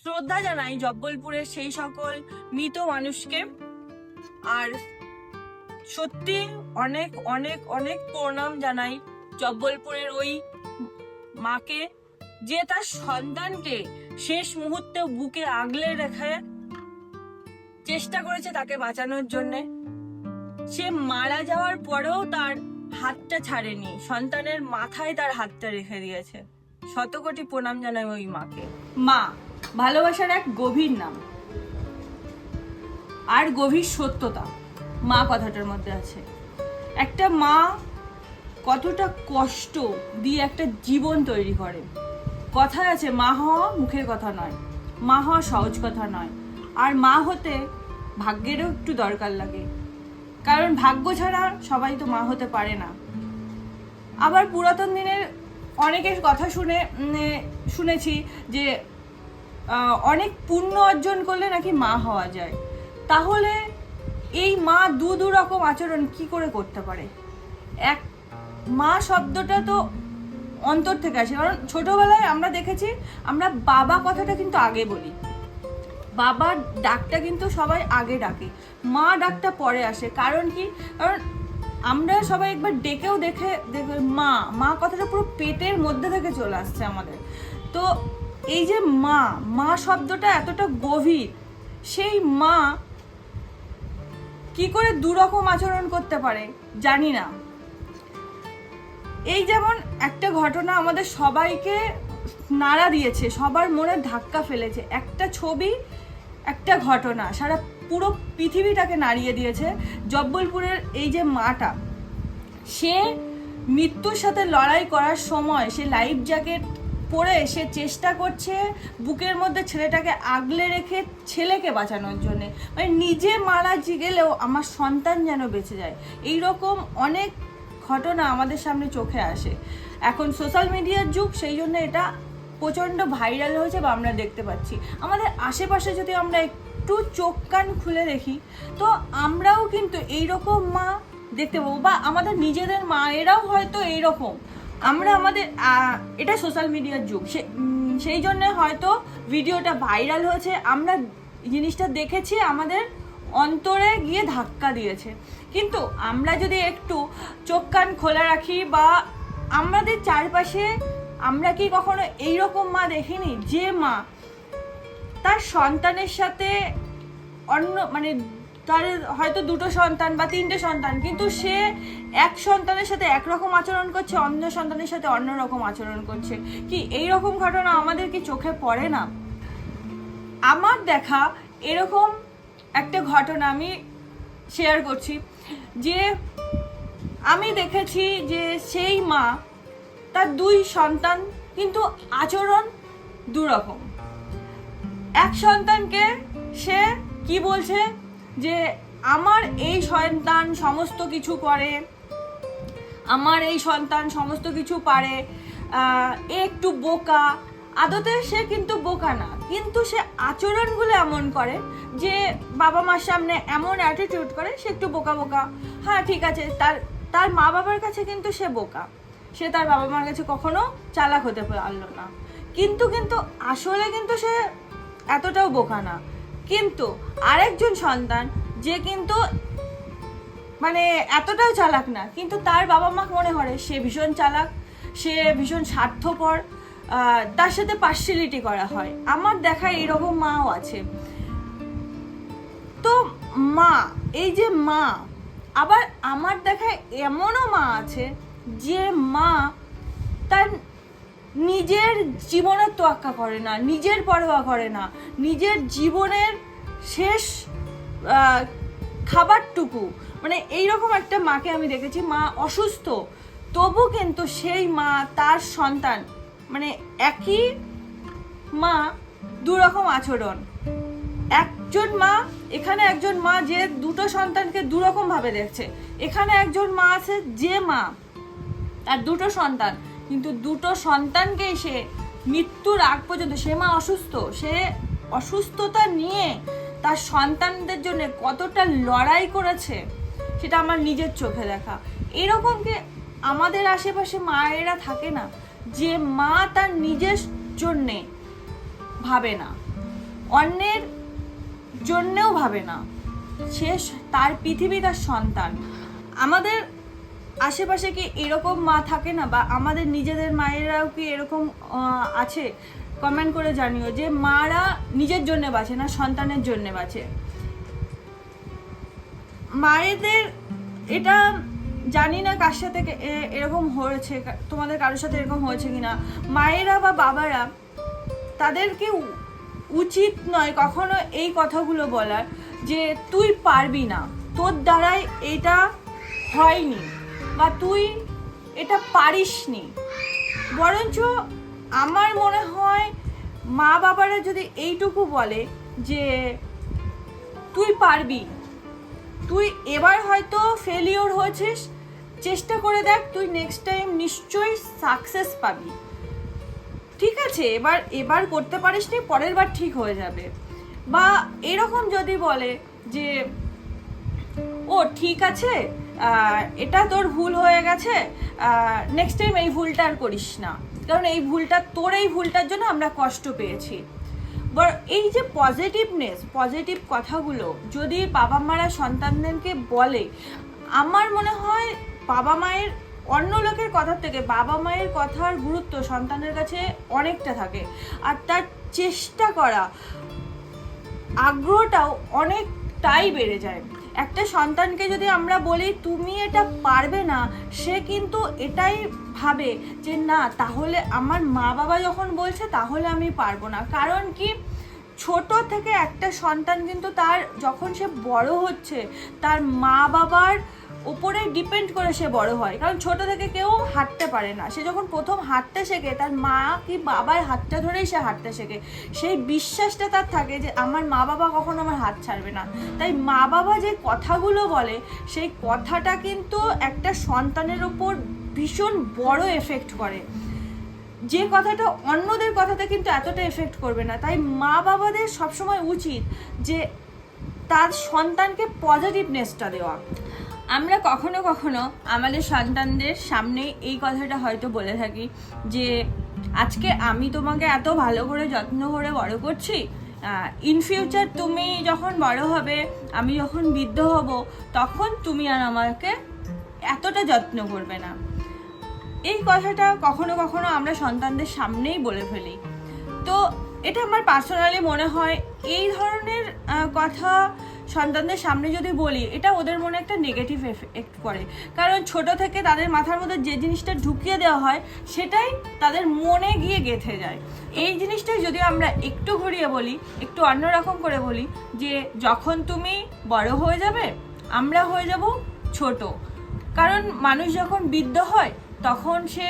শ্রদ্ধা জানাই জব্বলপুরের সেই সকল মৃত মানুষকে। আর সত্যি অনেক অনেক অনেক প্রণাম জানাই জব্বলপুরের ওই মাকে, যে তার সন্তানকে শেষ মুহূর্তে বুকে আগলে রেখে চেষ্টা করেছে তাকে বাঁচানোর জন্যে। সে মারা যাওয়ার পরেও তার হাতটা ছাড়েনি, সন্তানের মাথায় তার হাতটা রেখে দিয়েছে। শতকোটি প্রণাম জানাই ওই মাকে। মা ভালোবাসার এক গভীর নাম আর গভীর সত্যতা মা কথাটার মধ্যে আছে। একটা মা কতটা কষ্ট দিয়ে একটা জীবন তৈরি করে। কথায় আছে মা হওয়া মুখের কথা নয়, মা হওয়া সহজ কথা নয়। আর মা হতে ভাগ্যেরও একটু দরকার লাগে, কারণ ভাগ্য ছাড়া সবাই তো মা হতে পারে না। আবার পুরাতন দিনের অনেকের কথা শুনেছি যে অনেক পুণ্য অর্জন করলে নাকি মা হওয়া যায়। তাহলে এই মা দু রকম আচরণ কি করে করতে পারে? এক, মা শব্দটা তো অন্তর থেকে আসে, কারণ ছোটবেলায় আমরা দেখেছি আমরা বাবা কথাটা কিন্তু আগে বলি, বাবার ডাকটা কিন্তু সবাই আগে ডাকে, মা ডাকটা পরে আসে। কারণ কি? কারণ আমরা সবাই একবার ডেকেও দেখে মা মা কথাটা পুরো পেটের মধ্যে থেকে চলে আসছে আমাদের। তো এই যে মা শব্দটা এতটা গভীর, সেই মা কি করে দুরকম আচরণ করতে পারে জানি না। এই যেমন একটা ঘটনা আমাদের সবাইকে নাড়া দিয়েছে, সবার মনে ধাক্কা ফেলেছে। একটা ছবি, একটা ঘটনা সারা পুরো পৃথিবীটাকে নাড়িয়ে দিয়েছে। জব্বলপুরের এই যে মাটা, সে মৃত্যুর সাথে লড়াই করার সময় সে লাইফ জ্যাকেট পরে সে চেষ্টা করছে বুকের মধ্যে ছেলেটাকে আগলে রেখে ছেলেকে বাঁচানোর জন্যে, মানে নিজে মারা গেলেও আমার সন্তান যেন বেঁচে যায়। এইরকম অনেক ঘটনা আমাদের সামনে চোখে আসে। এখন সোশ্যাল মিডিয়ার যুগ, সেই জন্য এটা প্রচণ্ড ভাইরাল হয়েছে বা আমরা দেখতে পাচ্ছি। আমাদের আশেপাশে যদি আমরা একটু চোখ কান খুলে দেখি, তো আমরাও কিন্তু এইরকম মা দেখতে পাবো, বা আমাদের নিজেদের মায়েরাও হয়তো এইরকম। আমরা আমাদের এটা সোশ্যাল মিডিয়ার যুগ, সেই জন্য হয়তো ভিডিওটা ভাইরাল হয়েছে, আমরা জিনিসটা দেখেছি, আমাদের অন্তরে গিয়ে ধাক্কা দিয়েছে। কিন্তু আমরা যদি একটু চোখ কান খোলা রাখি, বা আমাদের চারপাশে আমরা কি কখনো এইরকম মা দেখিনি, যে মা তার সন্তানের সাথে মানে তার হয়তো দুটো সন্তান বা তিনটে সন্তান, কিন্তু সে এক সন্তানের সাথে একরকম আচরণ করছে, অন্য সন্তানের সাথে অন্যরকম আচরণ করছে। কি এইরকম ঘটনা আমাদের কি চোখে পড়ে না? আমার দেখা এরকম একটা ঘটনা আমি শেয়ার করছি, যে আমি দেখেছি যে সেই মা তার দুই সন্তান, কিন্তু আচরণ দুরকম। এক সন্তানকে সে কি বলছে যে আমার এই সন্তান সমস্ত কিছু করে, আমার এই সন্তান সমস্ত কিছু পারে, একটু বোকা। আদতে সে কিন্তু বোকা না, কিন্তু সে আচরণগুলো এমন করে যে বাবা মার সামনে এমন অ্যাটিটিউড করে, সে একটু বোকা বোকা। হ্যাঁ ঠিক আছে, তার মা বাবার কাছে কিন্তু সে বোকা, সে তার বাবা মার কাছে কখনো চালাক হতে পারলো না। কিন্তু আসলে কিন্তু সে এতটাও বোকা না। কিন্তু আরেকজন সন্তান যে কিন্তু মানে এতটাও চালাক না, কিন্তু তার বাবা মা মনে করে সে ভীষণ চালাক, সে ভীষণ স্বার্থপর, তার সাথে পার্সিয়ালিটি করা হয়। আমার দেখা এইরকম মাও আছে। তো মা, এই যে মা, আবার আমার দেখা এমনও মা আছে যে মা তার নিজের জীবনের তোয়াক্কা করে না, নিজের পরোয়া করে না, নিজের জীবনের শেষ খাবারটুকু, মানে এইরকম একটা মাকে আমি দেখেছি। মা অসুস্থ, তবু কিন্তু সেই মা তার সন্তান, মানে একই মা দুরকম আচরণ। একজন মা, এখানে একজন মা যে দুটো সন্তানকে দুরকম ভাবে দেখছে, এখানে একজন মা আছে যে মা তার দুটো সন্তান, কিন্তু দুটো সন্তানকেই সে মৃত্যুর আগ পর্যন্ত, সে মা অসুস্থ, সে অসুস্থতা নিয়ে তার সন্তানদের জন্য কতটা লড়াই করেছে সেটা আমার নিজের চোখে দেখা। এরকম কি আমাদের আশেপাশে মায়েরা থাকে না, যে মা তার নিজের জন্যে ভাবে না, অন্যের জন্যেও ভাবে না, সে তার পৃথিবী, তার সন্তান। আমাদের আশেপাশে কি এরকম মা থাকে না, বা আমাদের নিজেদের মায়েরাও কি এরকম আছে? কমেন্ট করে জানিও যে মারা নিজের জন্য বাঁচে না, সন্তানের জন্য বাঁচে। মায়েদের এটা জানি না কার সাথে এরকম হয়েছে, তোমাদের কারোর সাথে এরকম হয়েছে কিনা। মায়েরা বা বাবারা, তাদেরকে উচিত নয় কখনো এই কথাগুলো বলার যে তুই পারবি না, তোর দ্বারাই এটা হয়নি, বা তুই এটা পারিসনি। বরঞ্চ আমার মনে হয় মা বাবারা যদি এইটুকু বলে যে তুই পারবি, তুই এবার হয়তো ফেলিওর হয়েছিস, চেষ্টা করে দেখ, তুই নেক্সট টাইম নিশ্চয়ই সাকসেস পাবি, ঠিক আছে, এবার করতে পারিস নি, পরের বার ঠিক হয়ে যাবে। বা এরকম যদি বলে যে ও ঠিক আছে, এটা তোর ভুল হয়ে গেছে, নেক্সট টাইম এই ভুলটা আর করিস না, কারণ এই ভুলটার জন্য আমরা কষ্ট পেয়েছি। এই যে পজিটিভ কথাগুলো যদি বাবা মারা সন্তানদেরকে বলে, আমার মনে হয় বাবা মায়ের অন্য লোকের কথার থেকে বাবা মায়ের কথার গুরুত্ব সন্তানের কাছে অনেকটা থাকে, আর তার চেষ্টা করা আগ্রহটাও অনেকটাই বেড়ে যায়। একটা সন্তানকে যদি আমরা বলি তুমি এটা পারবে না, সে কিন্তু এটাই ভাবে যে না, তাহলে আমার মা বাবা যখন বলছে তাহলে আমি পারবো না। কারণ কি, ছোট থেকে একটা সন্তান কিন্তু তার যখন সে বড় হচ্ছে তার মা বাবার উপরে ডিপেন্ড করে সে বড় হয়। কারণ ছোট থেকে কেউ হাঁটতে পারে না, সে যখন প্রথম হাঁটতে শেখে তার মা কি বাবার হাতটা ধরেই সে হাঁটতে শেখে। সেই বিশ্বাসটা তার থাকে যে আমার মা বাবা কখনো আমার হাত ছাড়বে না। তাই মা বাবা যে কথাগুলো বলে সেই কথাটা কিন্তু একটা সন্তানের উপর ভীষণ বড় এফেক্ট করে, যে কথাটা অন্যদের কথাতে কিন্তু এতটা এফেক্ট করবে না। তাই মা বাবাদের সবসময় উচিত যে তার সন্তানকে পজিটিভনেসটা দেওয়া। আমরা কখনো কখনো আমাদের সন্তানদের সামনে এই কথাটা হয়তো বলে থাকি যে আজকে আমি তোমাকে এত ভালো করে যত্ন করে বড় করছি, ইন ফিউচার তুমি যখন বড় হবে, আমি যখন বৃদ্ধ হব, তখন তুমি আর আমাকে এতটা যত্ন করবে না। এই কথাটা কখনো কখনো আমরা সন্তানদের সামনেই বলে ফেলি। তো এটা আমার পার্সোনালি মনে হয় এই ধরনের কথা সন্তানদের সামনে যদি বলি, এটা ওদের মনে একটা নেগেটিভ এফেক্ট করে। কারণ ছোট থেকে তাদের মাথার মধ্যে যে জিনিসটা ঢুকিয়ে দেওয়া হয় সেটাই তাদের মনে গিয়ে গেঁথে যায়। এই জিনিসটাই যদি আমরা একটু ঘুরিয়ে বলি, একটু অন্যরকম করে বলি যে যখন তুমি বড় হয়ে যাবে আমরা হয়ে যাব ছোট। কারণ মানুষ যখন বৃদ্ধ হয় তখন সে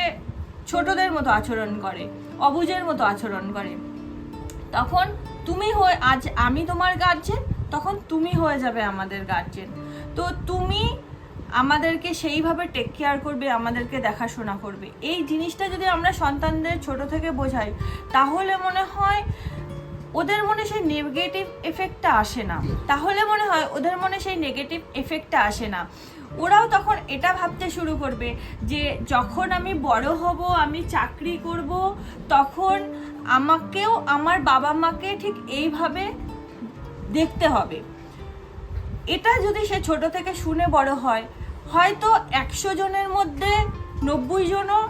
ছোটদের মতো আচরণ করে, অবুঝের মতো আচরণ করে। তখন আজ আমি তোমার গার্জেন, তখন তুমি হয়ে যাবে আমাদের গার্জেন। তো তুমি আমাদেরকে সেইভাবে টেক কেয়ার করবে, আমাদেরকে দেখাশোনা করবে। এই জিনিসটা যদি আমরা সন্তানদের ছোট থেকে বোঝাই, তাহলে মনে হয় ওদের মনে সেই নেগেটিভ এফেক্টটা আসে না। ওরাও তখন এটা ভাবতে শুরু করবে যে যখন আমি বড় হব, আমি চাকরি করব, তখন আমাকেও আমার বাবা মাকে ঠিক এইভাবে দেখতে হবে। এটা যদি সে ছোট থেকে শুনে বড় হয়, হয়তো 100 জনের মধ্যে 90 জনও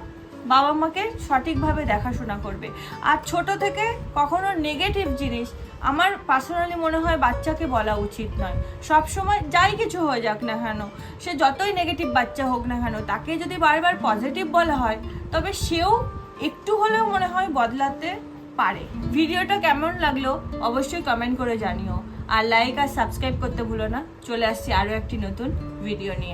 বাবা মাকে সঠিকভাবে দেখাশোনা করবে। আর ছোট থেকে কখনো নেগেটিভ জিনিস আমার পার্সোনালি মনে হয় বাচ্চাকে বলা উচিত নয়। সবসময় যাই কিছু হয়ে যাক না কেন, সে যতই নেগেটিভ বাচ্চা হোক না কেন, তাকে যদি বারবার পজিটিভ বলা হয় তবে সেও একটু হলেও মনে হয় বদলাতে পারে। ভিডিওটা কেমন লাগলো অবশ্যই কমেন্ট করে জানিও, আর লাইক আর সাবস্ক্রাইব করতে ভুলো না। চলে আসছি আরও একটি নতুন ভিডিও নিয়ে।